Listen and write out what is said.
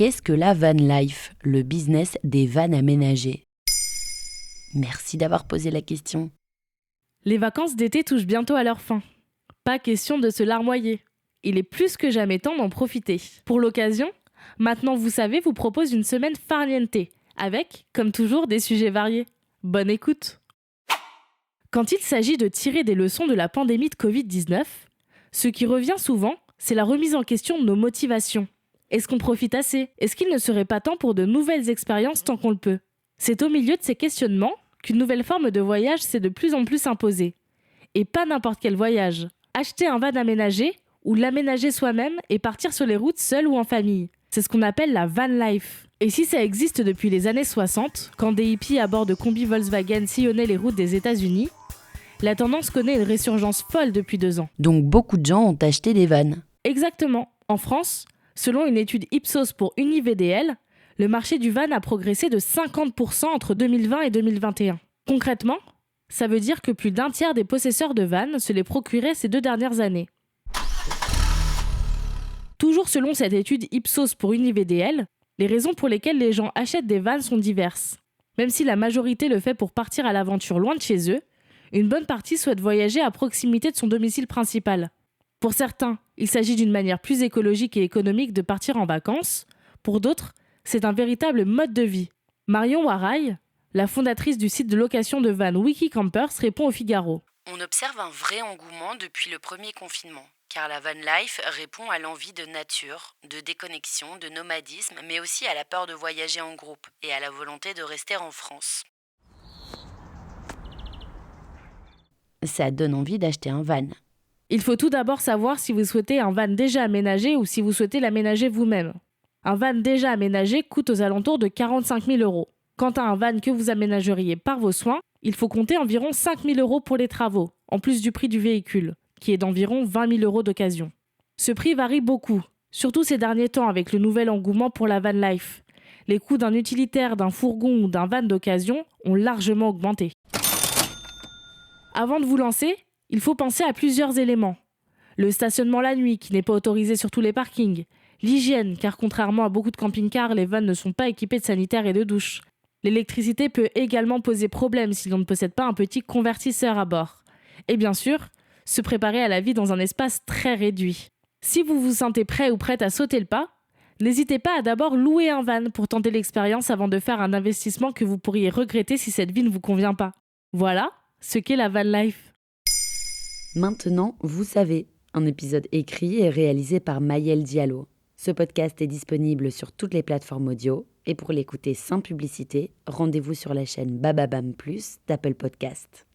Qu'est-ce que la van life, le business des vannes aménagées ? Merci d'avoir posé la question. Les vacances d'été touchent bientôt à leur fin. Pas question de se larmoyer. Il est plus que jamais temps d'en profiter. Pour l'occasion, Maintenant vous savez vous propose une semaine farniente, avec, comme toujours, des sujets variés. Bonne écoute. Quand il s'agit de tirer des leçons de la pandémie de Covid-19, ce qui revient souvent, c'est la remise en question de nos motivations. Est-ce qu'on profite assez ? Est-ce qu'il ne serait pas temps pour de nouvelles expériences tant qu'on le peut ? C'est au milieu de ces questionnements qu'une nouvelle forme de voyage s'est de plus en plus imposée. Et pas n'importe quel voyage. Acheter un van aménagé ou l'aménager soi-même et partir sur les routes seul ou en famille. C'est ce qu'on appelle la van life. Et si ça existe depuis les années 60, quand des hippies à bord de combis Volkswagen sillonnaient les routes des États-Unis, la tendance connaît une résurgence folle depuis 2 ans. Donc beaucoup de gens ont acheté des vannes. Exactement. En France, selon une étude Ipsos pour UniVDL, le marché du van a progressé de 50% entre 2020 et 2021. Concrètement, ça veut dire que plus d'un tiers des possesseurs de vannes se les procuraient ces 2 dernières années. Toujours selon cette étude Ipsos pour UniVDL, les raisons pour lesquelles les gens achètent des vannes sont diverses. Même si la majorité le fait pour partir à l'aventure loin de chez eux, une bonne partie souhaite voyager à proximité de son domicile principal. Pour certains, il s'agit d'une manière plus écologique et économique de partir en vacances. Pour d'autres, c'est un véritable mode de vie. Marion Waraille, la fondatrice du site de location de vannes Wikicampers, répond au Figaro. On observe un vrai engouement depuis le premier confinement, car la van life répond à l'envie de nature, de déconnexion, de nomadisme, mais aussi à la peur de voyager en groupe et à la volonté de rester en France. Ça donne envie d'acheter un van. Il faut tout d'abord savoir si vous souhaitez un van déjà aménagé ou si vous souhaitez l'aménager vous-même. Un van déjà aménagé coûte aux alentours de 45 000 €. Quant à un van que vous aménageriez par vos soins, il faut compter environ 5 000 € pour les travaux, en plus du prix du véhicule, qui est d'environ 20 000 € d'occasion. Ce prix varie beaucoup, surtout ces derniers temps avec le nouvel engouement pour la van life. Les coûts d'un utilitaire, d'un fourgon ou d'un van d'occasion ont largement augmenté. Avant de vous lancer, il faut penser à plusieurs éléments. Le stationnement la nuit, qui n'est pas autorisé sur tous les parkings. L'hygiène, car contrairement à beaucoup de camping-cars, les vannes ne sont pas équipés de sanitaires et de douches. L'électricité peut également poser problème si l'on ne possède pas un petit convertisseur à bord. Et bien sûr, se préparer à la vie dans un espace très réduit. Si vous vous sentez prêt ou prête à sauter le pas, n'hésitez pas à d'abord louer un van pour tenter l'expérience avant de faire un investissement que vous pourriez regretter si cette vie ne vous convient pas. Voilà ce qu'est la van life. Maintenant, vous savez, un épisode écrit et réalisé par Maëlle Diallo. Ce podcast est disponible sur toutes les plateformes audio et pour l'écouter sans publicité, rendez-vous sur la chaîne Bababam Plus d'Apple Podcast.